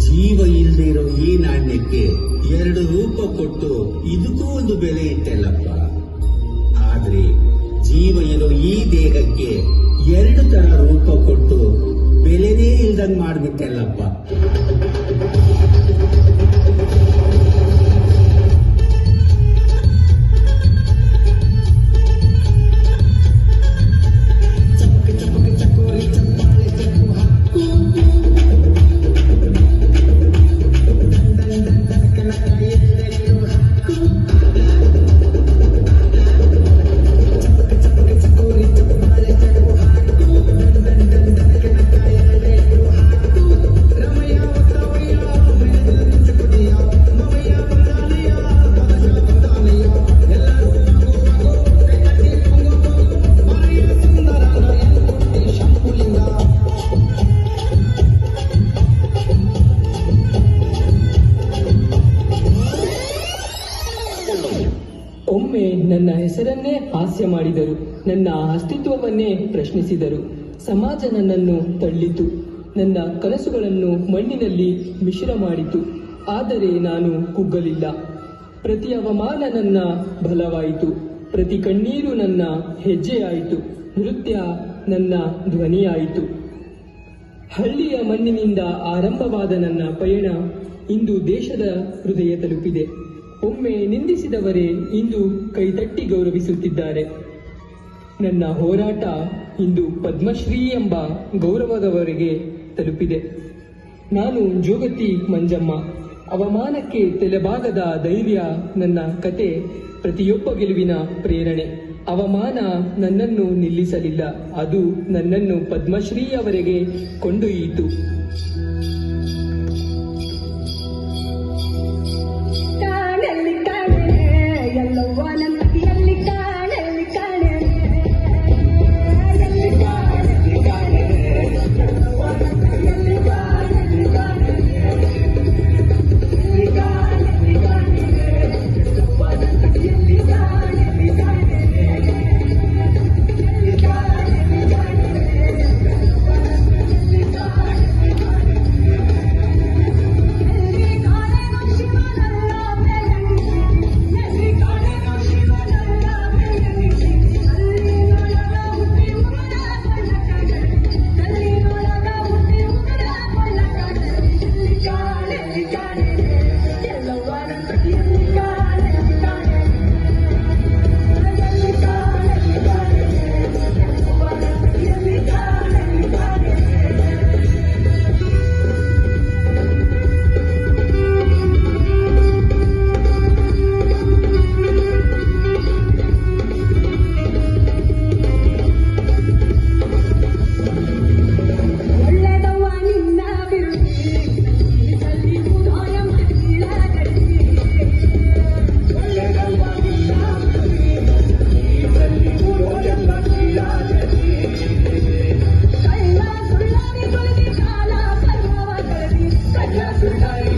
ಜೀವ ಇಲ್ದಿರೋ ಈ ನಾಣ್ಯಕ್ಕೆ 2 ರೂಪ ಕೊಟ್ಟು ಇದಕ್ಕೂ ಒಂದು ಬೆಲೆ ಇಟ್ಟಲ್ಲಪ್ಪ. ಆದ್ರೆ ಜೀವ ಇರೋ ಈ ದೇಹಕ್ಕೆ 2 ತರ ರೂಪ ಕೊಟ್ಟು ಬೆಲೆನೇ ಇಲ್ದಂಗ್ ಮಾಡ್ಬಿಟ್ಟಲ್ಲಪ್ಪ. ಒಮ್ಮೆ ನನ್ನ ಹೆಸರನ್ನೇ ಹಾಸ್ಯ ಮಾಡಿದರು, ನನ್ನ ಅಸ್ತಿತ್ವವನ್ನೇ ಪ್ರಶ್ನಿಸಿದರು. ಸಮಾಜ ನನ್ನನ್ನು ತಳ್ಳಿತು, ನನ್ನ ಕನಸುಗಳನ್ನು ಮಣ್ಣಿನಲ್ಲಿ ಮಿಶ್ರ ಮಾಡಿತು. ಆದರೆ ನಾನು ಕುಗ್ಗಲಿಲ್ಲ. ಪ್ರತಿ ಅವಮಾನ ನನ್ನ ಬಲವಾಯಿತು, ಪ್ರತಿ ಕಣ್ಣೀರು ನನ್ನ ಹೆಜ್ಜೆಯಾಯಿತು, ನೃತ್ಯ ನನ್ನ ಧ್ವನಿಯಾಯಿತು. ಹಳ್ಳಿಯ ಮಣ್ಣಿನಿಂದ ಆರಂಭವಾದ ನನ್ನ ಪಯಣ ಇಂದು ದೇಶದ ಹೃದಯ ತಲುಪಿದೆ. ಒಮ್ಮೆ ನಿಂದಿಸಿದವರೇ ಇಂದು ಕೈತಟ್ಟಿ ಗೌರವಿಸುತ್ತಿದ್ದಾರೆ. ನನ್ನ ಹೋರಾಟ ಇಂದು ಪದ್ಮಶ್ರೀ ಎಂಬ ಗೌರವದವರೆಗೆ ತಲುಪಿದೆ. ನಾನು ಜೋಗತಿ ಮಂಜಮ್ಮ. ಅವಮಾನಕ್ಕೆ ತಲೆಬಾಗದ ಧೈರ್ಯ ನನ್ನ ಕತೆ, ಪ್ರತಿಯೊಬ್ಬ ಗೆಲುವಿನ ಪ್ರೇರಣೆ. ಅವಮಾನ ನನ್ನನ್ನು ನಿಲ್ಲಿಸಲಿಲ್ಲ, ಅದು ನನ್ನನ್ನು ಪದ್ಮಶ್ರೀಯವರೆಗೆ ಕೊಂಡೊಯ್ಯಿತು. Yes,